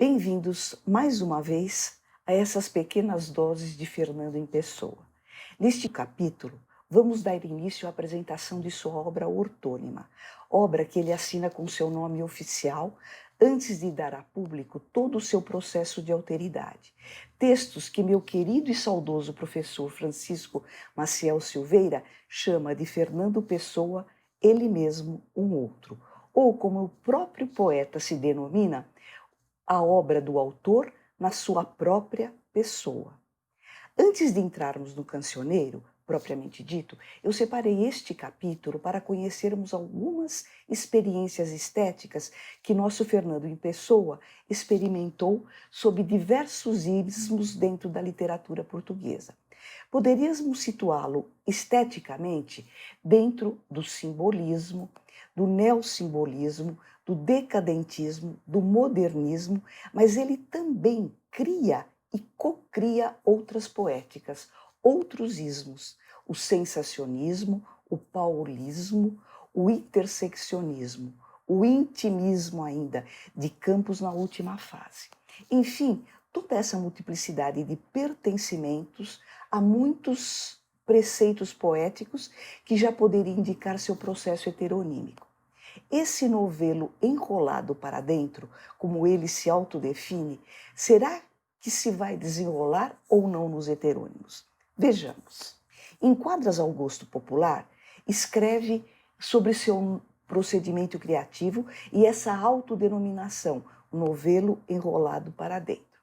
Bem-vindos mais uma vez a essas pequenas doses de Fernando em Pessoa. Neste capítulo, vamos dar início à apresentação de sua obra ortônima, obra que ele assina com seu nome oficial antes de dar a público todo o seu processo de alteridade. Textos que meu querido e saudoso professor Francisco Maciel Silveira chama de Fernando Pessoa, ele mesmo um outro, ou como o próprio poeta se denomina, a obra do autor na sua própria pessoa. Antes de entrarmos no cancioneiro, propriamente dito, eu separei este capítulo para conhecermos algumas experiências estéticas que nosso Fernando em Pessoa experimentou sob diversos ismos dentro da literatura portuguesa. Poderíamos situá-lo esteticamente dentro do simbolismo, do neossimbolismo, do decadentismo, do modernismo, mas ele também cria e cocria outras poéticas, outros ismos, o sensacionismo, o paulismo, o interseccionismo, o intimismo ainda, de Campos na última fase. Enfim, toda essa multiplicidade de pertencimentos a muitos preceitos poéticos que já poderiam indicar seu processo heteronímico. Esse novelo enrolado para dentro, como ele se autodefine, será que se vai desenrolar ou não nos heterônimos? Vejamos. Em Quadras ao Gosto Popular, escreve sobre seu procedimento criativo e essa autodenominação, novelo enrolado para dentro.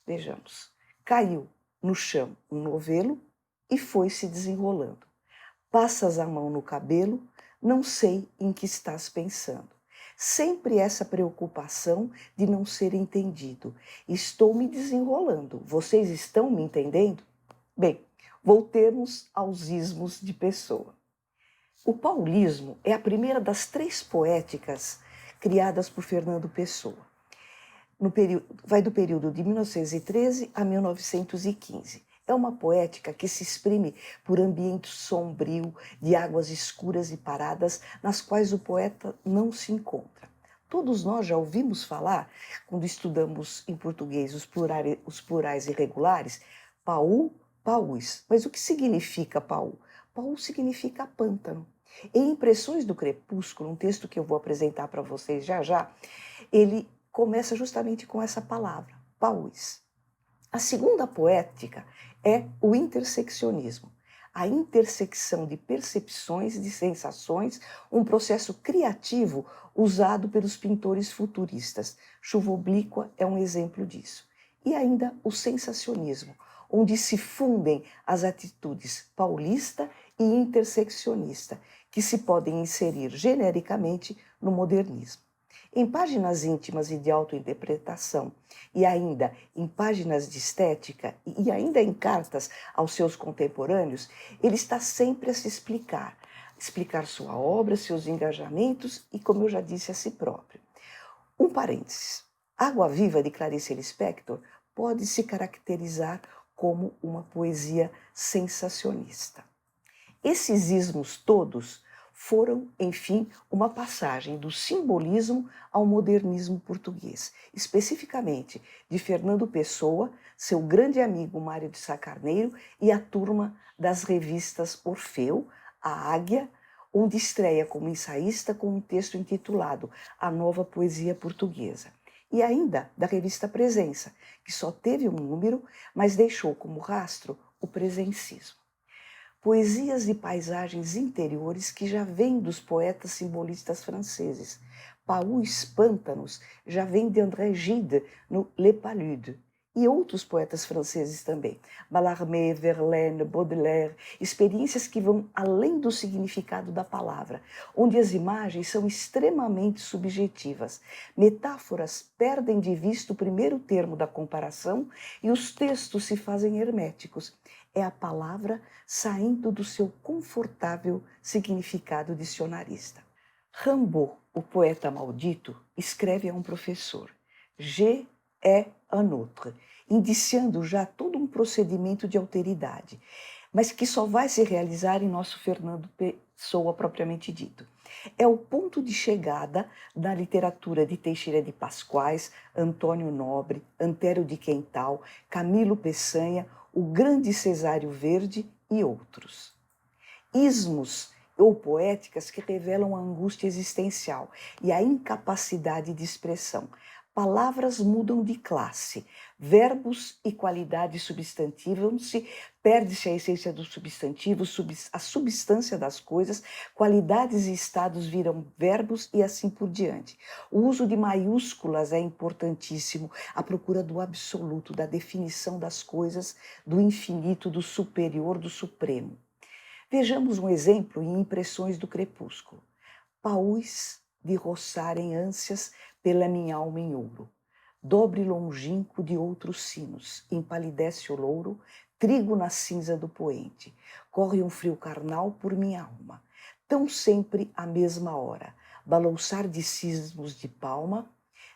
Vejamos. Caiu no chão um novelo e foi se desenrolando. Passas a mão no cabelo, não sei em que estás pensando. Sempre essa preocupação de não ser entendido. Estou me desenrolando. Vocês estão me entendendo? Bem, voltemos aos ismos de Pessoa. O paulismo é a primeira das três poéticas criadas por Fernando Pessoa. Vai do período de 1913 a 1915. É uma poética que se exprime por ambiente sombrio, de águas escuras e paradas, nas quais o poeta não se encontra. Todos nós já ouvimos falar, quando estudamos em português os plurais irregulares, paú, paús. Mas o que significa paú? Paú significa pântano. Em Impressões do Crepúsculo, um texto que eu vou apresentar para vocês já já, ele começa justamente com essa palavra, paús. A segunda poética é o interseccionismo, a intersecção de percepções, de sensações, um processo criativo usado pelos pintores futuristas. Chuva Oblíqua é um exemplo disso. E ainda o sensacionismo, onde se fundem as atitudes paulista e interseccionista, que se podem inserir genericamente no modernismo. Em páginas íntimas e de autointerpretação, e ainda em páginas de estética, e ainda em cartas aos seus contemporâneos, ele está sempre a se explicar sua obra, seus engajamentos e, como eu já disse, a si próprio. Um parênteses. Água Viva, de Clarice Lispector, pode se caracterizar como uma poesia sensacionista. Esses ismos todos foram, enfim, uma passagem do simbolismo ao modernismo português, especificamente de Fernando Pessoa, seu grande amigo Mário de Sá Carneiro e a turma das revistas Orfeu, a Águia, onde estreia como ensaísta com um texto intitulado A Nova Poesia Portuguesa. E ainda da revista Presença, que só teve um número, mas deixou como rastro o presencismo. Poesias de paisagens interiores que já vêm dos poetas simbolistas franceses. Paús Pântanos já vem de André Gide no Les Paludes. E outros poetas franceses também. Mallarmé, Verlaine, Baudelaire, experiências que vão além do significado da palavra, onde as imagens são extremamente subjetivas. Metáforas perdem de vista o primeiro termo da comparação e os textos se fazem herméticos. É a palavra saindo do seu confortável significado dicionarista. Rimbaud, o poeta maldito, escreve a um professor: Je é un autre, indiciando já todo um procedimento de alteridade, mas que só vai se realizar em nosso Fernando Pessoa propriamente dito. É o ponto de chegada na literatura de Teixeira de Pascoais, Antônio Nobre, Antero de Quental, Camilo Peçanha, o grande Cesário Verde e outros. Ismos ou poéticas que revelam a angústia existencial e a incapacidade de expressão. Palavras mudam de classe, verbos e qualidades substantivam-se, perde-se a essência do substantivo, a substância das coisas, qualidades e estados viram verbos e assim por diante. O uso de maiúsculas é importantíssimo, a procura do absoluto, da definição das coisas, do infinito, do superior, do supremo. Vejamos um exemplo em Impressões do Crepúsculo. Paus de roçarem ânsias pela minha alma em ouro. Dobre longínquo de outros sinos, empalidece o louro, trigo na cinza do poente. Corre um frio carnal por minha alma. Tão sempre à mesma hora, balouçar de cismos de palma,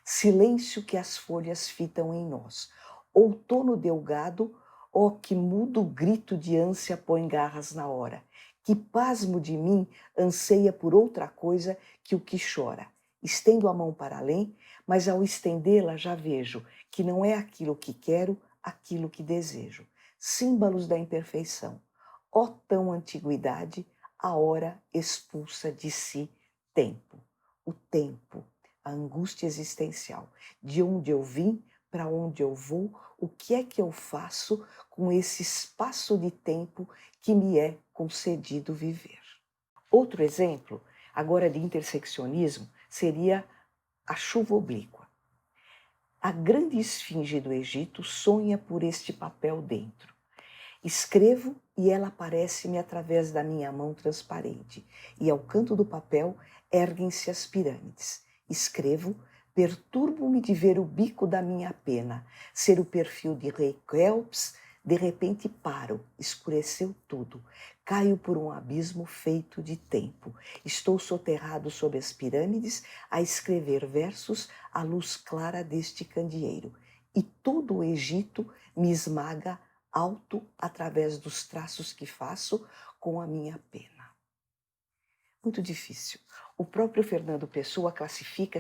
silêncio que as folhas fitam em nós. Outono delgado, ó que mudo grito de ânsia põe garras na hora. Que pasmo de mim anseia por outra coisa que o que chora. Estendo a mão para além, mas ao estendê-la já vejo que não é aquilo que quero, aquilo que desejo. Símbolos da imperfeição. Ó tão antiguidade, a hora expulsa de si tempo. O tempo, a angústia existencial. De onde eu vim, para onde eu vou, o que é que eu faço com esse espaço de tempo que me é concedido viver. Outro exemplo, agora de interseccionismo, seria a chuva oblíqua. A grande esfinge do Egito sonha por este papel dentro. Escrevo e ela aparece-me através da minha mão transparente, e ao canto do papel erguem-se as pirâmides. Escrevo, perturbo-me de ver o bico da minha pena, ser o perfil de Rei Kelps, de repente paro, escureceu tudo, caio por um abismo feito de tempo. Estou soterrado sob as pirâmides a escrever versos à luz clara deste candeeiro, e todo o Egito me esmaga alto através dos traços que faço com a minha pena. Muito difícil. O próprio Fernando Pessoa classifica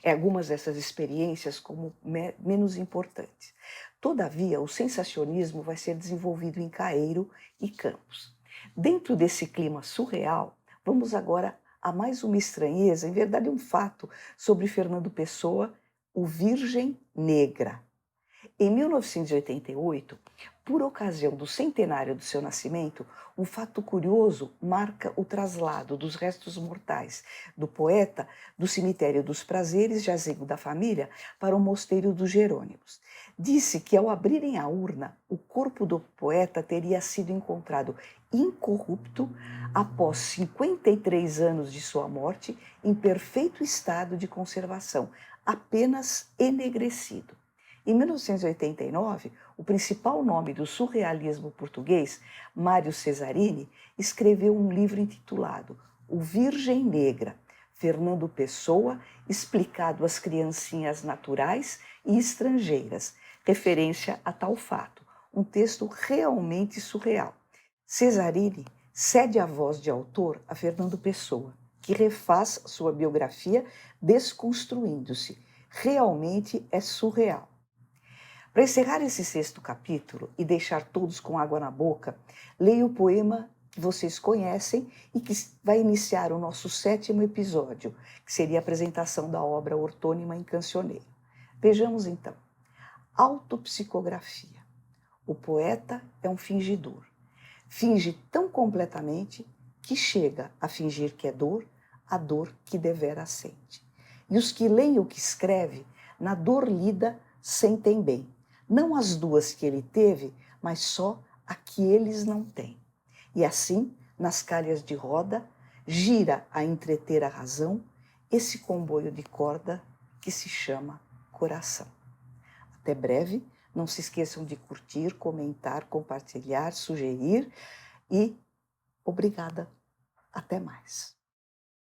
algumas dessas experiências como menos importantes. Todavia, o sensacionismo vai ser desenvolvido em Caeiro e Campos. Dentro desse clima surreal, vamos agora a mais uma estranheza, em verdade um fato, sobre Fernando Pessoa, o Virgem Negra. Em 1988, por ocasião do centenário do seu nascimento, um fato curioso marca o traslado dos restos mortais do poeta do cemitério dos Prazeres, jazigo da família, para o mosteiro dos Jerônimos. Disse que ao abrirem a urna, o corpo do poeta teria sido encontrado incorrupto após 53 anos de sua morte, em perfeito estado de conservação, apenas enegrecido. Em 1989, o principal nome do surrealismo português, Mário Cesarini, escreveu um livro intitulado O Virgem Negra, Fernando Pessoa, explicado às criancinhas naturais e estrangeiras, referência a tal fato, um texto realmente surreal. Cesarini cede a voz de autor a Fernando Pessoa, que refaz sua biografia desconstruindo-se. Realmente é surreal. Para encerrar esse 6º capítulo e deixar todos com água na boca, leio o poema que vocês conhecem e que vai iniciar o nosso 7º episódio, que seria a apresentação da obra ortônima em cancioneiro. Vejamos então. Autopsicografia. O poeta é um fingidor. Finge tão completamente que chega a fingir que é dor, a dor que devera sente. E os que leem o que escreve, na dor lida, sentem bem. Não as duas que ele teve, mas só a que eles não têm. E assim, nas calhas de roda, gira a entreter a razão esse comboio de corda que se chama coração. Até breve, não se esqueçam de curtir, comentar, compartilhar, sugerir e obrigada. Até mais.